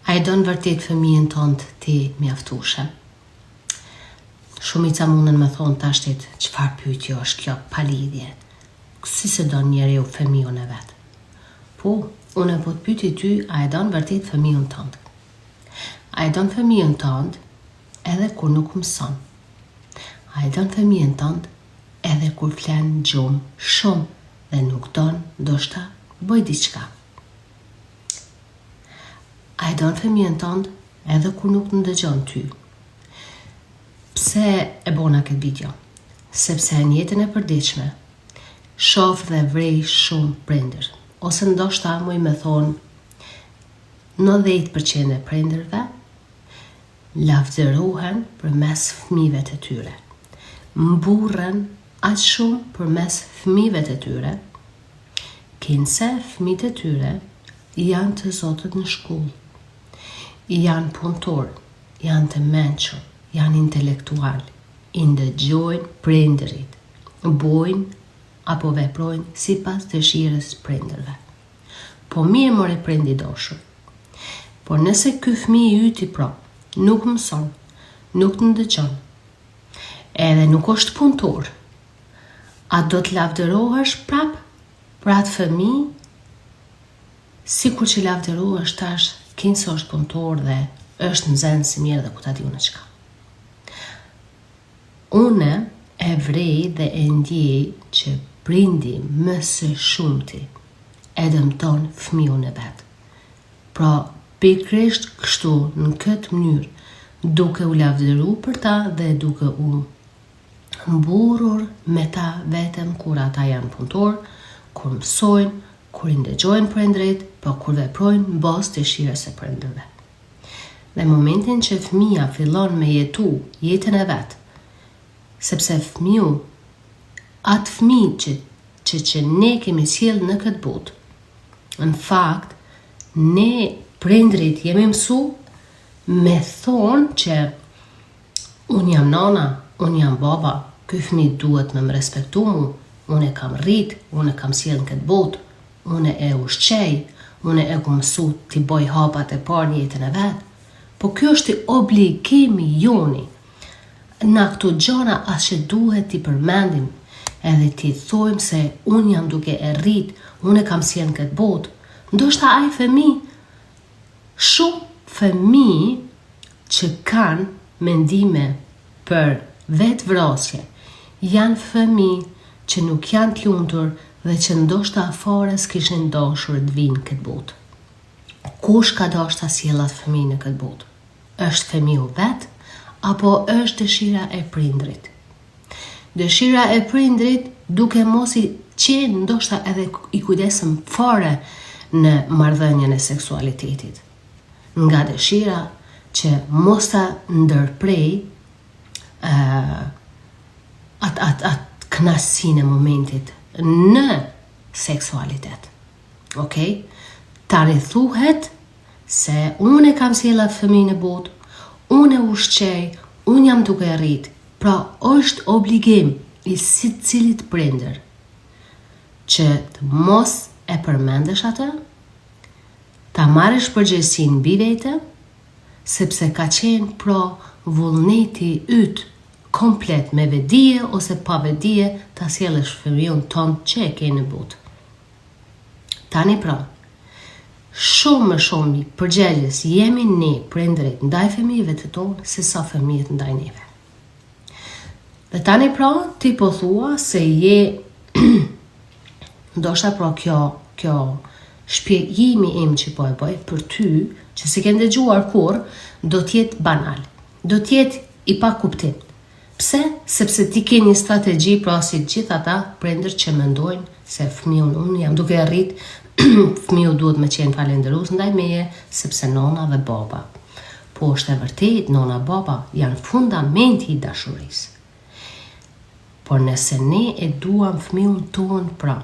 A e don vërtet fëmijën tënd ti mjaftushe? Shumica mundën me thonë tashtit, çfarë pyetje është kjo pa lidhje? Si se don njeriu fëmijën e vet? Po, unë po të pyeti ty, a e don vërtet fëmijën tënd? A e don fëmijën tënd edhe kur nuk mëson? A e don fëmijën tënd edhe kur flen gjumë shumë dhe nuk don ndoshta bëj diçka? A e don fëmijën tënd edhe kur nuk të ndëgjon ty? Pse e bona këtë video? Sepse në jetën e përditshme shoh dhe vrej shumë prindër, ose ndoshta muj me thonë 90% e prindërve lavdërohen përmes fëmijëve të tyre. Mburren aq shumë përmes fëmijëve të tyre, kinse fëmijët e tyre janë të zotët në shkollë, janë punëtor, janë të mençur, janë intelektual, i ndëgjojnë prindërit, bojnë apo veprojnë sipas dëshirës prindërve. Po mirë more prindi dashur. Por nëse ky fëmijë yti pra nuk mëson, nuk të ndëgjon, edhe nuk është punëtor, a do të lavdërohesh prap për atë fëmijë, sikur që lavdërohesh tash kinse është punëtor dhe është në zenë si mirë dhe ku ta di unë çka. Une e vrej dhe e ndjej që prindi më së shumti e dëmton fëmijën e vet. Pra, pikërisht kështu në këtë mënyrë, duke u lavdëruar për ta dhe duke u mburur me ta vetëm kur ata janë punëtor, kur mësojnë, kur i ndëgjojnë prindrit, po kur veprojnë mbas dëshirës së prindërve. Dhe momentin që fëmia fillon me jetu jetën e vet, sepse fëmiu, atë fëmijë që ne kemi sjell në këtë botë, në fakt, ne prindrit jemi mësu me thonë që unë jam nana, unë jam baba, ky fëmijë duhet me më respektu mu, unë e kam rrit, unë e kam sjell në këtë botë, unë e ushqej, unë e ku mësu t'i boj hapat e parë në jetën e vet. Po kjo është i obligimi joni. Në këto gjana as që duhet t'i përmendim edhe t'i thojmë se unë jam duke e rrit, unë e kam sjell në këtë botë. Ndoshta ai fëmijë, shumë fëmijë që kanë mendime për vetë vrasje, janë fëmijë që nuk janë të lumtur dhe që ndoshta fare s'kishin dashur të vinë këtë botë. Kush ka dashur ta sjellë atë fëmijë në këtë botë? Është fëmiu vet apo është dëshira e prindrit? Dëshira e prindrit duke mos i qenë ndoshta edhe i kujdesëm fare në marrëdhënien e seksualitetit. Nga dëshira që mos ta ndërprej atë kënaqësinë e momentit në seksualitet. Okej? Tani thuhet se unë e kam sjell atë fëmijë në botë, unë e ushqej, unë jam duke e rrit. Pra është obligim i secilit prindër që të mos e përmendesh atë, ta marrësh përgjegjësinë mbi vete, sepse ka qenë pra vullneti yt komplet me vedije ose pa vedije ta sjellësh fëmijën tënd që e ke në botë. Tani pra, shumë më shumë përgjegjës jemi ne prindërit ndaj fëmijëve të tonë se sa fëmijët ndaj neve. Dhe tani pra, ti po thua se je ndoshta pra kjo shpjegimi im që po e bëj për ty, që si ke ndëgjuar kur, do t'jetë banal, do t'jetë i pa kuptim. Pse? Sepse ti ke një strategji pra si gjithë ata prindër që mendojnë se fëmijën unë jam duke rrit, fëmiu duhet me qenë falenderues ndaj meje, sepse nona dhe baba. Po është e vërtet, nona baba janë fundamenti i dashurisë. Por nëse ne e duam fëmijën tonë pra,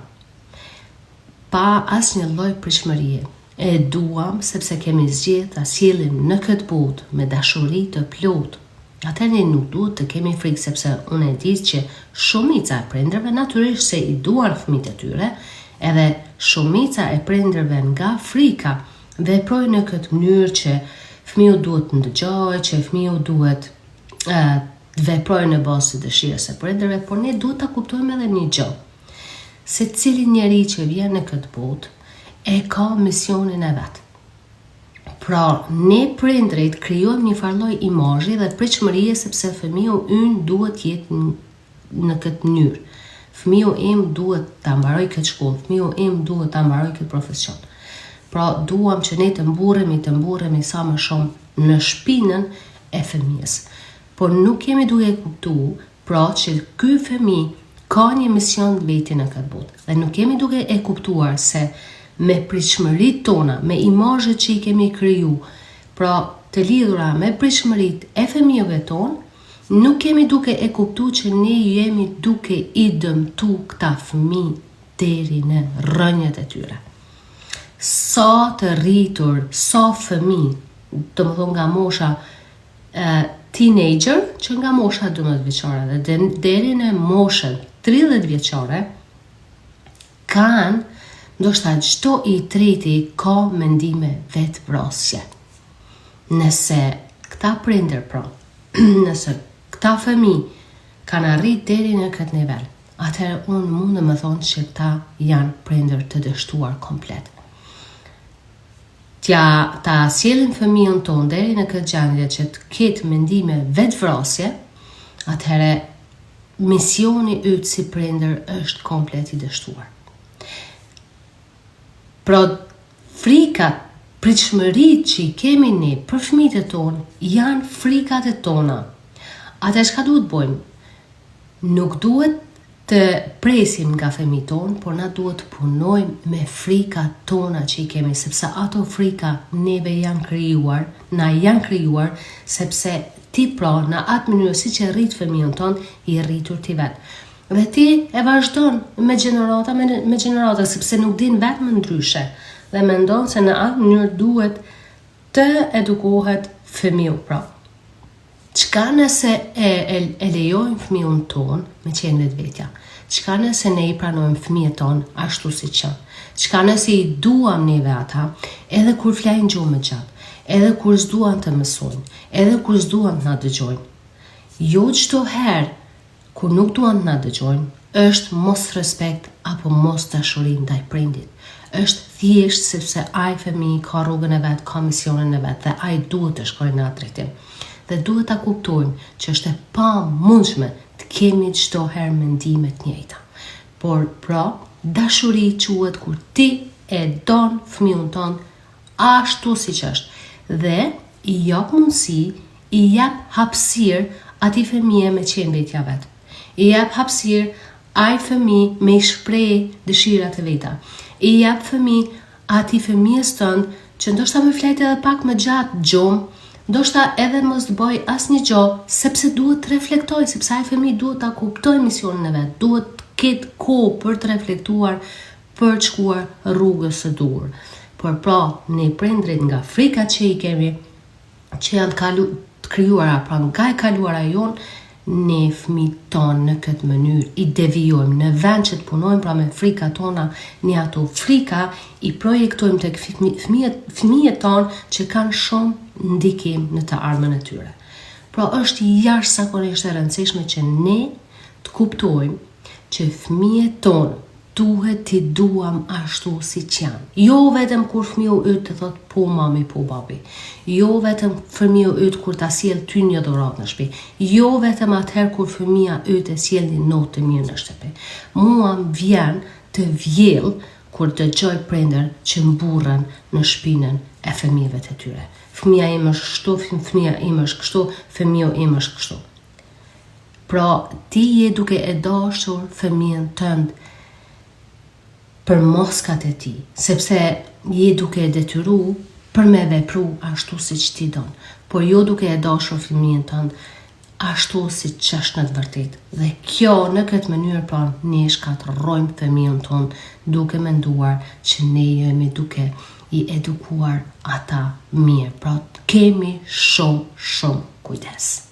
pa asnjë lloj pritshmërie, e duam sepse kemi zgjedhur ta sjellim në këtë botë me dashuri të plotë, atëherë nuk duhet të kemi frikë, sepse unë e di që shumica e prindërve natyrisht se i duan fëmijët e tyre, edhe shumica e prindërve nga frika veproj në këtë mënyrë që fëmiu duhet të ndëgjoj, që fëmiu duhet të veproj në bazë të dëshirës së prindërve, por ne duhet ta kuptojmë edhe një gjë. Se cili njeri që vjen në këtë botë e ka misionin e vet. Pra, ne prindrit krijojmë një farlloj imazhi dhe pritshmërie sepse fëmiu ynë duhet jetë në këtë mënyrë. Fëmiu im duhet ta mbaroj këtë shkollë, fëmiu im duhet ta mbaroj këtë profesion. Pra, duam që ne të mburremi sa më shumë në shpinën e fëmijës. Por nuk jemi duke kuptuar pra që ky fëmijë ka një mision të vetin në këtë botë. Dhe nuk jemi duke e kuptuar se me pritshmëritë tona, me imazhet që i kemi kriju, pra të lidhura me pritshmëritë e fëmijëve tonë, nuk kemi duke e kuptu që ne jemi duke i dëmtu këta fëmijë deri në rrënjët e tyre. Sa të rritur, sa fëmijë, të më thonë nga mosha teenager, që nga mosha 12 vjeçare dhe deri në moshën 30 vjeçare, kanë ndoshta çdo i treti ka mendime vetvrasje. Nëse këta prindër pra, nëse këta fëmijë kanë arrit deri në këtë nivel, atëherë unë mund të më thonë që këta janë prindër të dështuar komplet. Ta sjellin fëmijën tonë deri në këtë gjendje që të ketë mendime vetvrasje, atëherë misioni yt si prindër është komplet i dështuar. Pra, frikat, pritshmëritë që i kemi ne për fëmijët e tonë janë frikat e tona. Atë çka duhet bëjmë? Nuk duhet të presim nga fëmijët tonë, por na duhet të punojmë me frikat tona që i kemi, sepse ato frika neve na janë krijuar, sepse ti pra në atë mënyrë si që rrit fëmijën tonë, i rritur ti vetë. Dhe ti e vazhdon me gjenerata, sepse nuk din vetë më ndryshe dhe mendon se në atë mënyrë duhet të edukohet fëmiu pra. Çka nëse e lejojmë fëmiun ton me qenë vetvetja? Çka nëse ne i pranojmë fëmijët ton ashtu siç janë? Çka nëse i duam neve ata edhe kur flajnë gjumë gjatë, edhe kur s'duan të mësojnë, edhe kur s'duan të na dëgjojnë? Jo çdo herë kur nuk duan të na dëgjojnë, është mos respekt apo mos dashuri ndaj prindit. Është thjesht sepse ai fëmijë ka rrugën e vet, ka misionin e vet dhe ai duhet të shkojë në atë drejtim. Dhe duhet ta kuptojmë që është e pamundshme të kemi çdo herë mendime të njëjta. Por pra, dashuri quhet kur ti e don fëmijën ton ashtu siç është dhe i jap mundësi, i jap hapësirë atij fëmijë me qenë vetja vet. I jap hapësirë ai fëmijë me shpreh dëshirat e veta. I jap atij fëmijës tënd që ndoshta më flet edhe pak më gjatë gjumë, ndoshta edhe mos të bëj asnjë gjë, sepse duhet të reflektoj, sepse ai fëmijë duhet ta kuptojë misionin e vet, duhet të ketë kohë për të reflektuar, për të shkuar rrugës së dur. Por pra, ne prindrit nga frikat që i kemi, që janë të krijuara pra nga e kaluara jonë, ne fëmijët tonë në këtë mënyrë i devijojmë, në vend që të punojmë pra me frika tona, ne ato frika i projektojmë tek fëmijët tonë që kanë shumë ndikim në të ardhmen e tyre. Pra është jashtëzakonisht e rëndësishme që ne të kuptojmë që fëmijët tonë duhet t'i duam ashtu siç janë. Jo vetëm kur fëmiu yt të thot po mami, po babi. Jo vetëm fëmiu yt kur ta sjell ty një dhuratë në shtëpi. Jo vetëm atëherë kur fëmia yt e sjell një notë të mirë në shtëpi. Mua vjen të vjell kur dëgjoj prindër që mburren në shpinën e fëmijëve të tyre. Fëmia im është kështu, fëmia im është kështu, fëmiu im është kështu. Pra, ti je duke e dashur fëmijën tënd për moskat e ti, sepse je duke e detyru për me vepru ashtu siç ti don, por jo duke e dashur fëmijën tënd ashtu siç është në të vërtetë. Dhe kjo në këtë mënyrë pra ne shkatërrojmë fëmijën ton duke menduar që ne jemi duke i edukuar ata mirë. Pra kemi shumë kujdes.